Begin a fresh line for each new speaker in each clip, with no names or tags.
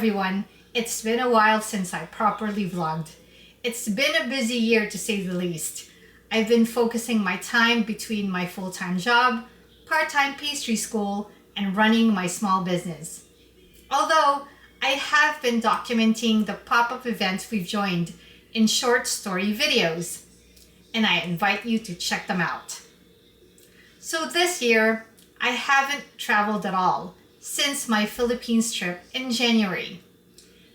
everyone, it's been a while since I properly vlogged. It's been a busy year to say the least. I've been focusing my time between my full-time job, part-time pastry school, and running my small business. Although I have been documenting the pop-up events we've joined in short story videos, and I invite you to check them out. So this year, I haven't traveled at all since my Philippines trip in January.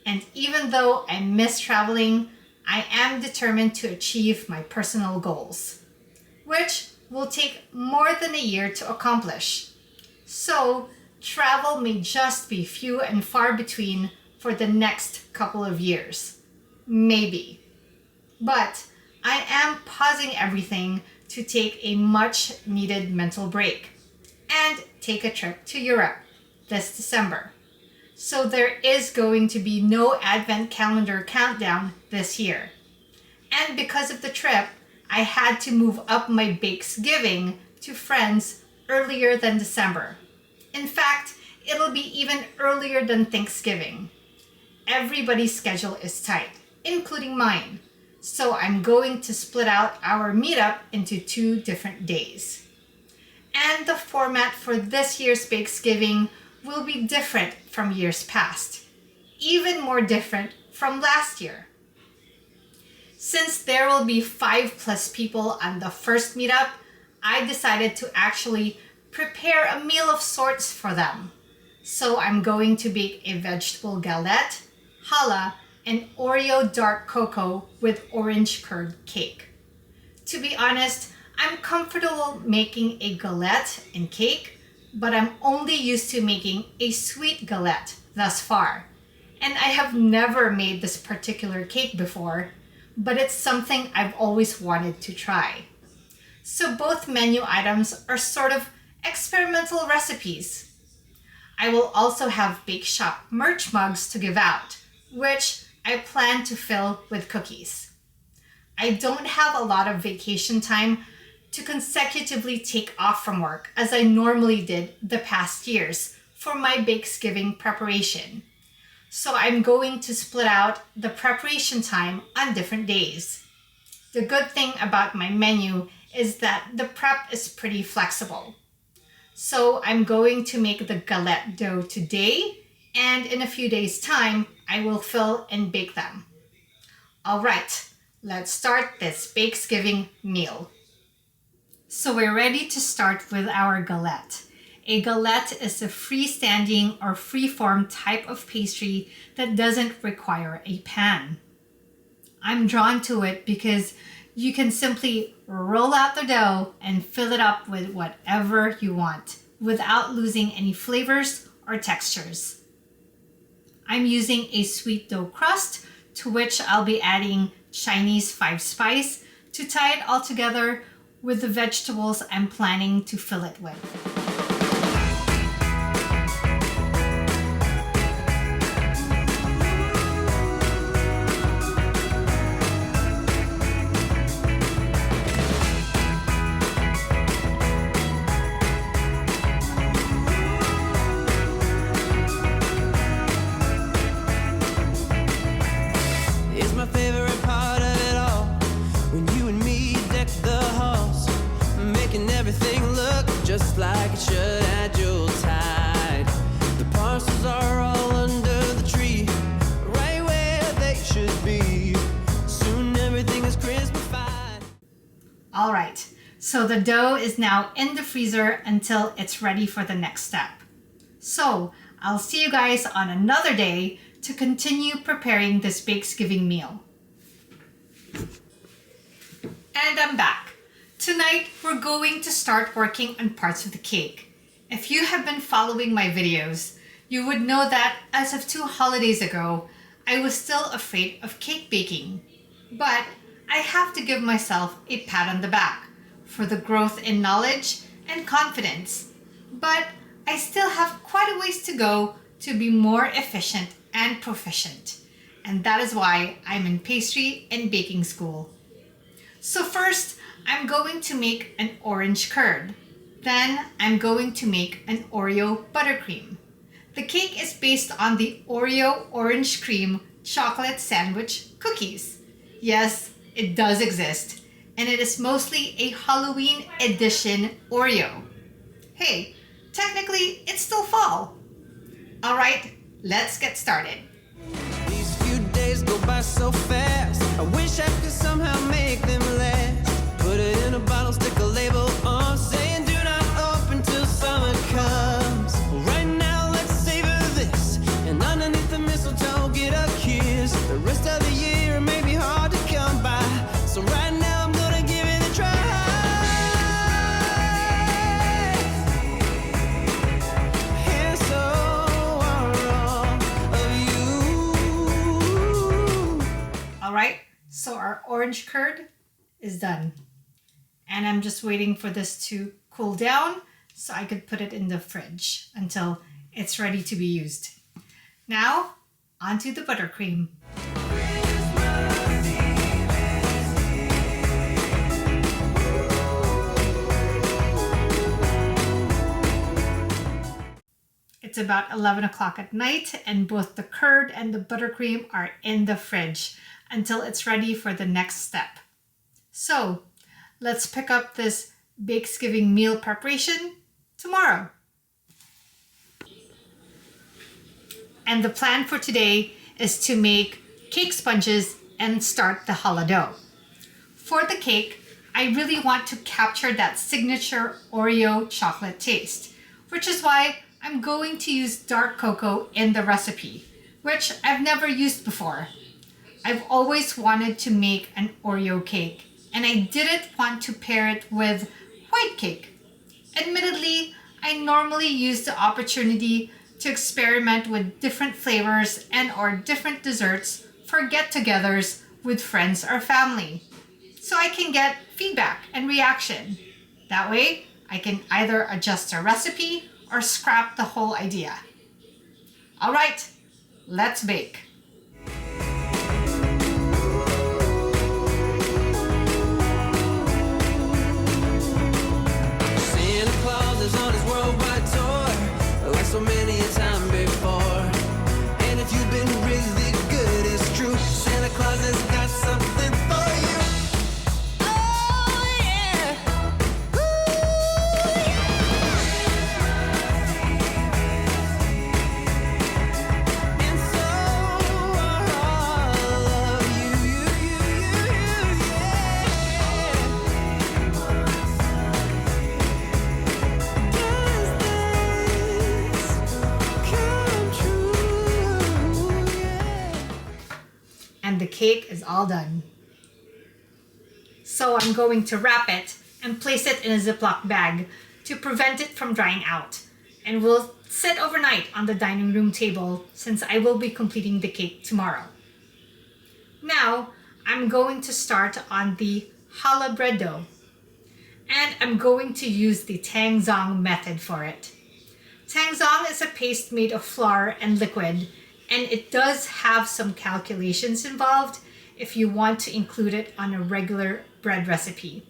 And even though I miss traveling, I am determined to achieve my personal goals, which will take more than a year to accomplish. So travel may just be few and far between for the next couple of years. Maybe. But I am pausing everything to take a much needed mental break and take a trip to Europe this December. So there is going to be no advent calendar countdown this year. And because of the trip, I had to move up my Bakesgiving to friends earlier than December. In fact, it'll be even earlier than Thanksgiving. Everybody's schedule is tight, including mine. So I'm going to split out our meetup into 2 different days. And the format for this year's Bakesgiving will be different from years past, even more different from last year. Since there will be 5+ people on the first meetup, I decided to actually prepare a meal of sorts for them. So I'm going to bake a vegetable galette, challah, and Oreo dark cocoa with orange curd cake. To be honest, I'm comfortable making a galette and cake, but I'm only used to making a sweet galette thus far. And I have never made this particular cake before, but it's something I've always wanted to try. So both menu items are sort of experimental recipes. I will also have Bake Shop merch mugs to give out, which I plan to fill with cookies. I don't have a lot of vacation time to consecutively take off from work as I normally did the past years for my Bakesgiving preparation. So I'm going to split out the preparation time on different days. The good thing about my menu is that the prep is pretty flexible. So I'm going to make the galette dough today, and in a few days' time, I will fill and bake them. All right, let's start this Bakesgiving meal. So we're ready to start with our galette. A galette is a freestanding or freeform type of pastry that doesn't require a pan. I'm drawn to it because you can simply roll out the dough and fill it up with whatever you want without losing any flavors or textures. I'm using a sweet dough crust to which I'll be adding Chinese 5 spice to tie it all together with the vegetables I'm planning to fill it with.
It's my favorite part of it all, when you and me deck the halls, making everything look just like it should at Yuletide. The parcels are all under the tree, right where they should be. Soon everything is Christmasified.
All right, so the dough is now in the freezer until it's ready for the next step. So I'll see you guys on another day to continue preparing this Bakesgiving meal. And I'm back. Tonight, we're going to start working on parts of the cake. If you have been following my videos, you would know that as of 2 holidays ago, I was still afraid of cake baking. But I have to give myself a pat on the back for the growth in knowledge and confidence. But I still have quite a ways to go to be more efficient and proficient. And that is why I'm in pastry and baking school. So first, I'm going to make an orange curd. Then I'm going to make an Oreo buttercream. The cake is based on the Oreo orange cream chocolate sandwich cookies. Yes, it does exist, and it is mostly a Halloween edition Oreo. Hey, technically, it's still fall. All right, let's get started.
These few days go by so fast. I wish I could somehow make them last. Put it in a bottle, stick a label on, saying do not open till summer comes. Right now, let's savor this, and underneath the mistletoe, get a kiss. The rest of the year may be hard to come by, so right now I'm gonna give it a try. And so are all of you.
All right, so our orange curd is done. And I'm just waiting for this to cool down so I could put it in the fridge until it's ready to be used. Now, onto the buttercream. It's about 11 o'clock at night and both the curd and the buttercream are in the fridge until it's ready for the next step. So, let's pick up this Bakesgiving meal preparation tomorrow. And the plan for today is to make cake sponges and start the challah dough. For the cake, I really want to capture that signature Oreo chocolate taste, which is why I'm going to use dark cocoa in the recipe, which I've never used before. I've always wanted to make an Oreo cake, and I didn't want to pair it with white cake. Admittedly, I normally use the opportunity to experiment with different flavors and or different desserts for get-togethers with friends or family, so I can get feedback and reaction. That way, I can either adjust a recipe or scrap the whole idea. All right, let's bake.
On his worldwide tour, like so many a time before. And if you've been really good, it's true, Santa Claus has got something for you. Oh yeah, ooh, yeah. And so are all of you,
And the cake is all done. So I'm going to wrap it and place it in a Ziploc bag to prevent it from drying out, and will sit overnight on the dining room table since I will be completing the cake tomorrow. Now, I'm going to start on the challah bread dough, and I'm going to use the Tangzong method for it. Tangzong is a paste made of flour and liquid, and it does have some calculations involved if you want to include it on a regular bread recipe.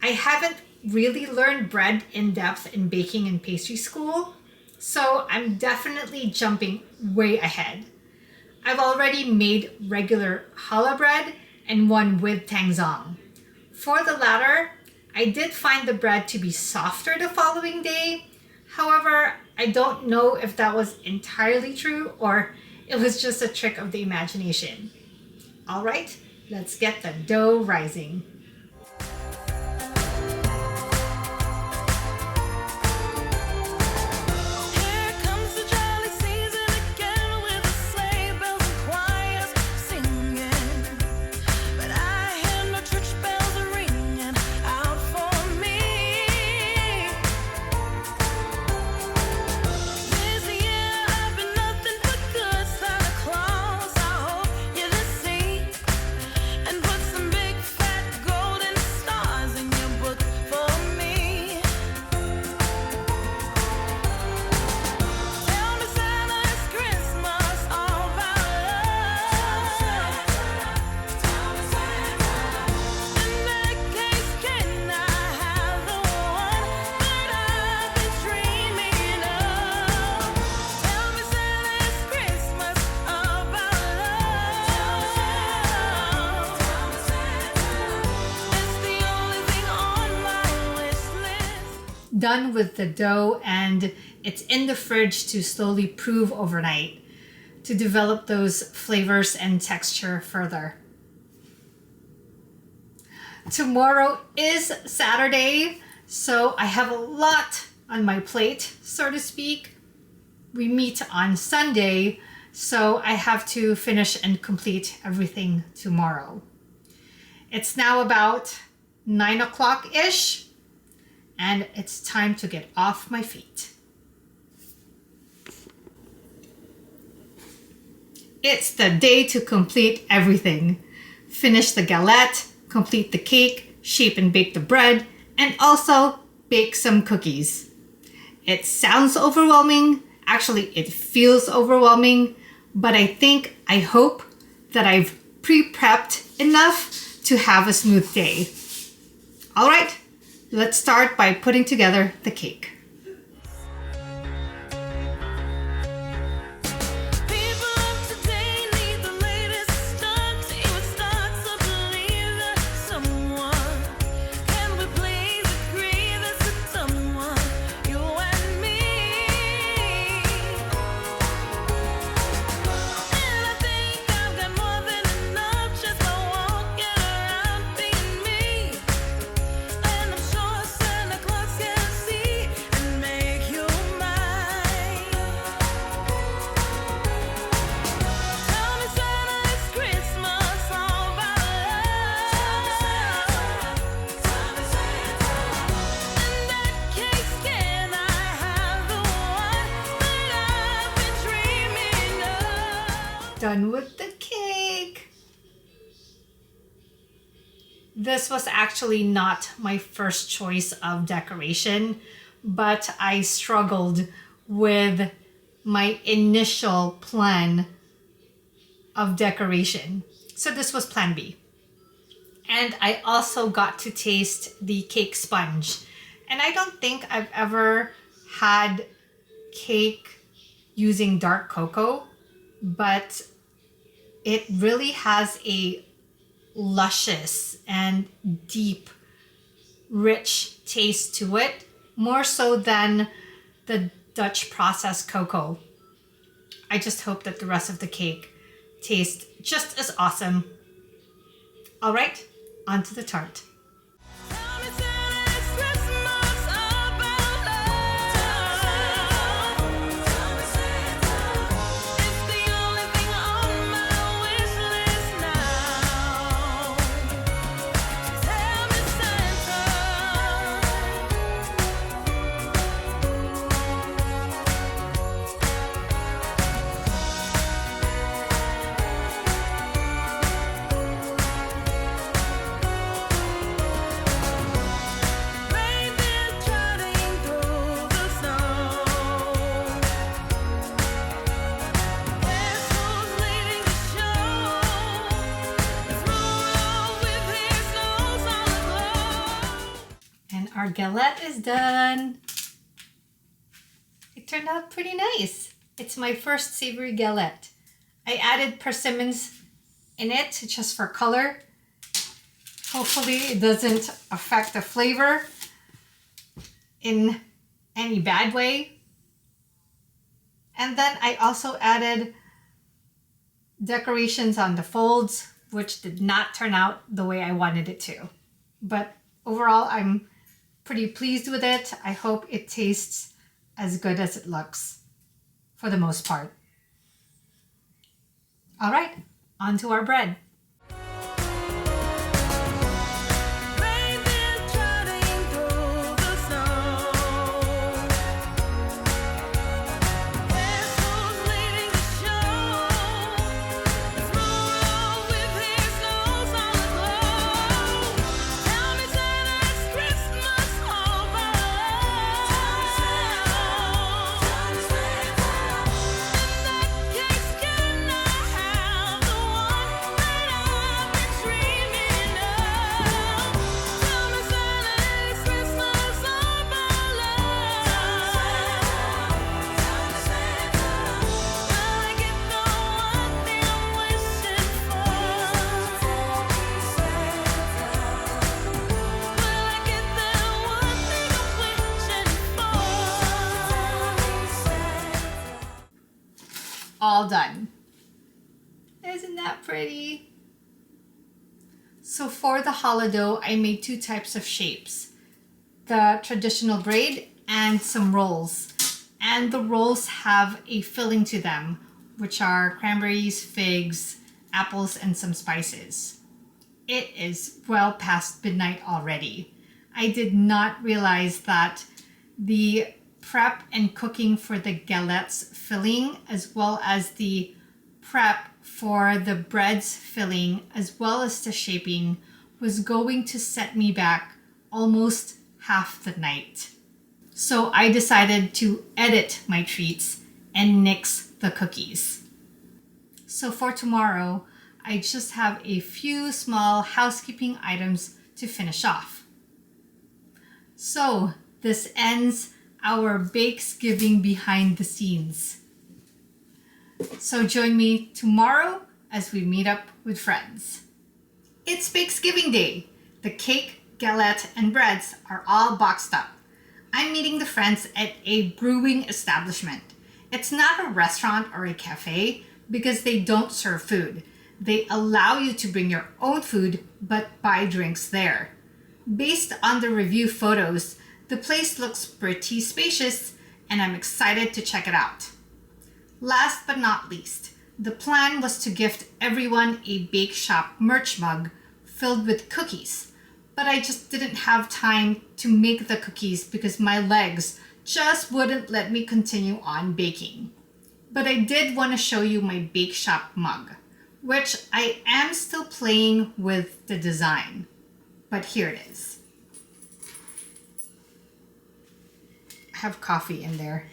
I haven't really learned bread in depth in baking and pastry school, so I'm definitely jumping way ahead. I've already made regular challah bread and one with Tangzong. For the latter, I did find the bread to be softer the following day. However, I don't know if that was entirely true or it was just a trick of the imagination. All right, let's get the dough rising.
and put some big fat
done with the dough and it's in the fridge to slowly prove overnight to develop those flavors and texture further. Tomorrow is Saturday, so I have a lot on my plate, so to speak. We meet on Sunday, so I have to finish and complete everything tomorrow. It's now about 9 o'clock-ish, and it's time to get off my feet. It's the day to complete everything. Finish the galette, complete the cake, shape and bake the bread, and also bake some cookies. It sounds overwhelming. Actually, it feels overwhelming, but I hope that I've pre-prepped enough to have a smooth day. All right, let's start by putting together the cake. Done with the cake. This was actually not my first choice of decoration, but I struggled with my initial plan of decoration. So this was plan B. And I also got to taste the cake sponge. And I don't think I've ever had cake using dark cocoa, but it really has a luscious and deep, rich taste to it, more so than the Dutch processed cocoa. I just hope that the rest of the cake tastes just as awesome. All right, on to the tart. Our galette is done. It turned out pretty nice. It's my first savory galette. I added persimmons in it just for color. Hopefully it doesn't affect the flavor in any bad way. And then I also added decorations on the folds, which did not turn out the way I wanted it to. But overall, I'm pretty pleased with it. I hope it tastes as good as it looks for the most part. All right, on to our bread. all done. Isn't that pretty? So for the challah dough, I made 2 types of shapes. The traditional braid and some rolls. And the rolls have a filling to them, which are cranberries, figs, apples, and some spices. It is well past midnight already. I did not realize that the prep and cooking for the galettes filling, as well as the prep for the bread's filling, as well as the shaping, was going to set me back almost half the night. So I decided to edit my treats and nix the cookies. So for tomorrow, I just have a few small housekeeping items to finish off. So this ends our Bakesgiving behind the scenes. So join me tomorrow as we meet up with friends. It's Bakesgiving Day. The cake, galette, and breads are all boxed up. I'm meeting the friends at a brewing establishment. It's not a restaurant or a cafe because they don't serve food. They allow you to bring your own food but buy drinks there. Based on the review photos, the place looks pretty spacious and I'm excited to check it out. Last but not least, the plan was to gift everyone a bake shop merch mug filled with cookies, but I just didn't have time to make the cookies because my legs just wouldn't let me continue on baking. But I did want to show you my bake shop mug, which I am still playing with the design, but here it is. I have coffee in there.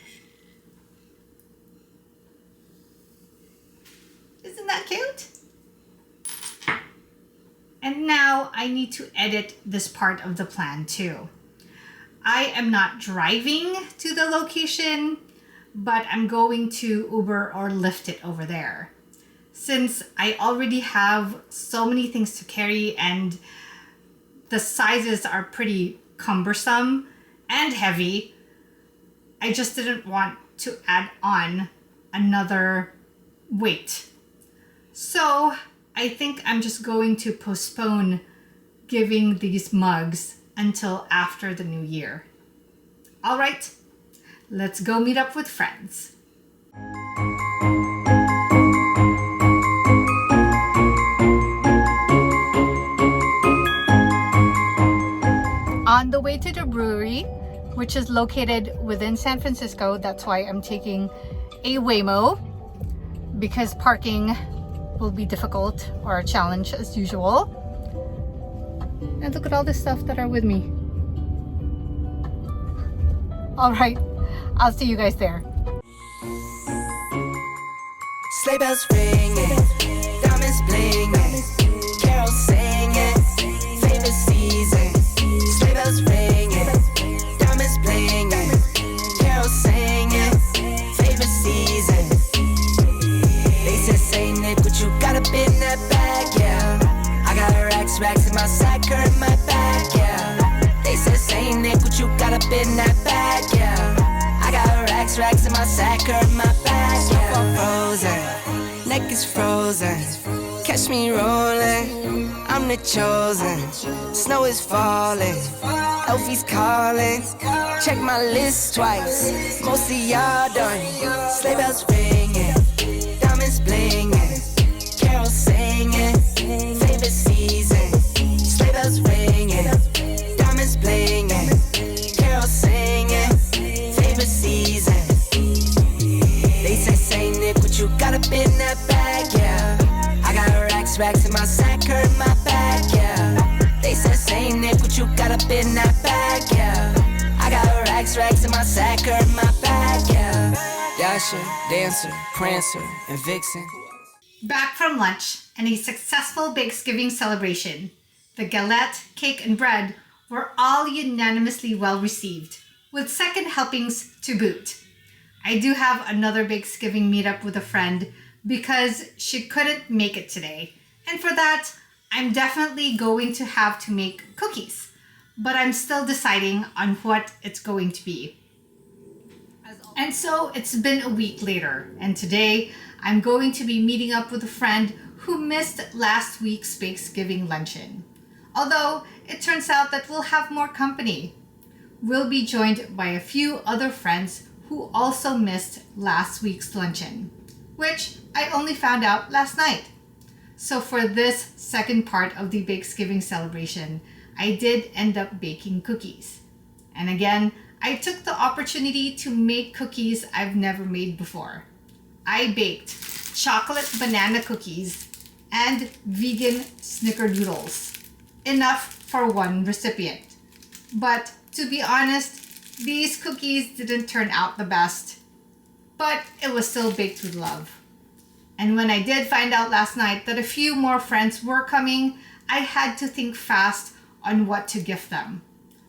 Isn't that cute? And now I need to edit this part of the plan too. I am not driving to the location, but I'm going to Uber or Lyft it over there. Since I already have so many things to carry and the sizes are pretty cumbersome and heavy, I just didn't want to add on another weight. So I think I'm just going to postpone giving these mugs until after the new year. All right, let's go meet up with friends. On the way to the brewery, which is located within San Francisco, that's why I'm taking a Waymo, because parking will be difficult or a challenge as usual. And look at all the stuff that are with me. All right, I'll see you guys there.
Sleigh bells ringing, diamonds blinging, carols singing, favorite season. Sleigh bells ringing, diamonds blinging, carols singing, favorite season. They said, "Say Nick, what you got up in that bag?" Yeah, I got racks in my sack, her in my bag. Yeah, they said, "Say Nick, what you got up in that bag?" Yeah, I got racks in my sack, her in my bag. Yeah, frozen, neck is frozen. Catch me rolling, I'm the chosen. Snow is falling, Elfie's calling. Check my list twice, most of y'all done. Sleigh bells ringing, diamonds blinging, carols singing, favorite season. Sleigh bells ringing, diamonds blinging, carols singing, favorite season. They say Nick, what you got up in that bag? Yeah, I got racks in my sack, her in my bag. Yeah, they say Nick, what you got up in that bag? Yeah, I got racks in my sack, her in my bag. Yeah, Dasher, Dancer, Prancer, and Vixen.
Back from lunch and a successful Bakesgiving celebration. The galette, cake, and bread were all unanimously well received, with second helpings to boot. I do have another Bakesgiving meetup with a friend because she couldn't make it today. And for that, I'm definitely going to have to make cookies, but I'm still deciding on what it's going to be. As And so it's been a week later, and today I'm going to be meeting up with a friend who missed last week's Bakesgiving luncheon. Although it turns out that we'll have more company. We'll be joined by a few other friends who also missed last week's luncheon, which I only found out last night. So for this second part of the Bakesgiving celebration, I did end up baking cookies. And again, I took the opportunity to make cookies I've never made before. I baked chocolate banana cookies and vegan snickerdoodles, enough for one recipient. But to be honest, these cookies didn't turn out the best, but it was still baked with love. And when I did find out last night that a few more friends were coming, I had to think fast on what to gift them.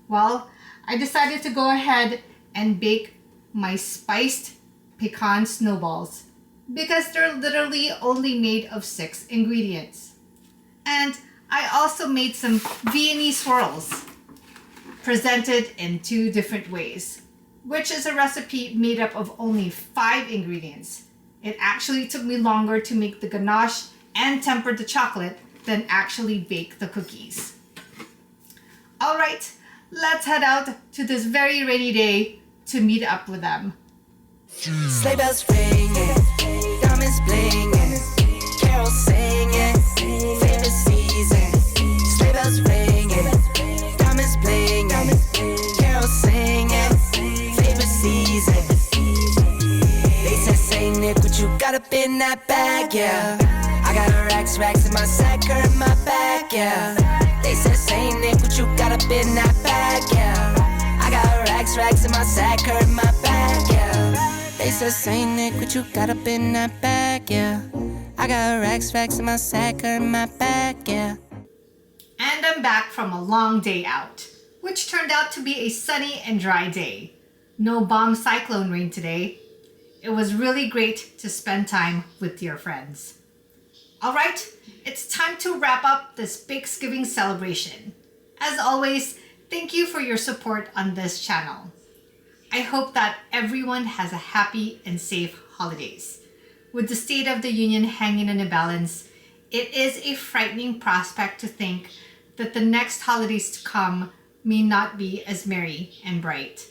Well, I decided to go ahead and bake my spiced pecan snowballs because they're literally only made of 6 ingredients. And I also made some Viennese swirls, presented in 2 different ways, which is a recipe made up of only 5 ingredients. It actually took me longer to make the ganache and temper the chocolate than actually bake the cookies. All right, let's head out to this very rainy day to meet up with them.
Sleigh bells ringing, diamonds blinging, carols singing, favorite season. Sleigh bells ringing, diamonds blinging, carols singing, favorite season. They said, Saint Nick, what you got up in that bag, yeah? I got racks in my sack or in my bag, yeah. They said, Saint Nick, what you got up in that bag, yeah? I got racks in my sack or in my bag, yeah. They said, Saint Nick, what you got up in that bag, yeah? I got racks in my sack or in my bag, yeah.
And I'm back from a long day out, which turned out to be a sunny and dry day. No bomb cyclone rain today. It was really great to spend time with dear friends. All right, it's time to wrap up this Bakesgiving celebration. As always, thank you for your support on this channel. I hope that everyone has a happy and safe holidays. With the State of the Union hanging in a balance, it is a frightening prospect to think that the next holidays to come may not be as merry and bright.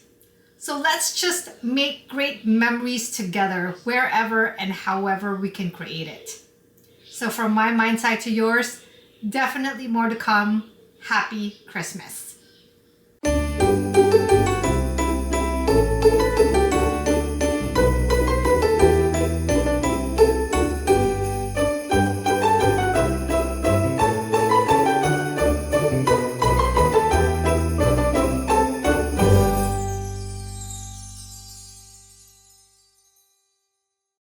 So let's just make great memories together wherever and however we can create it. So from my mind side to yours, definitely more to come. Happy Christmas.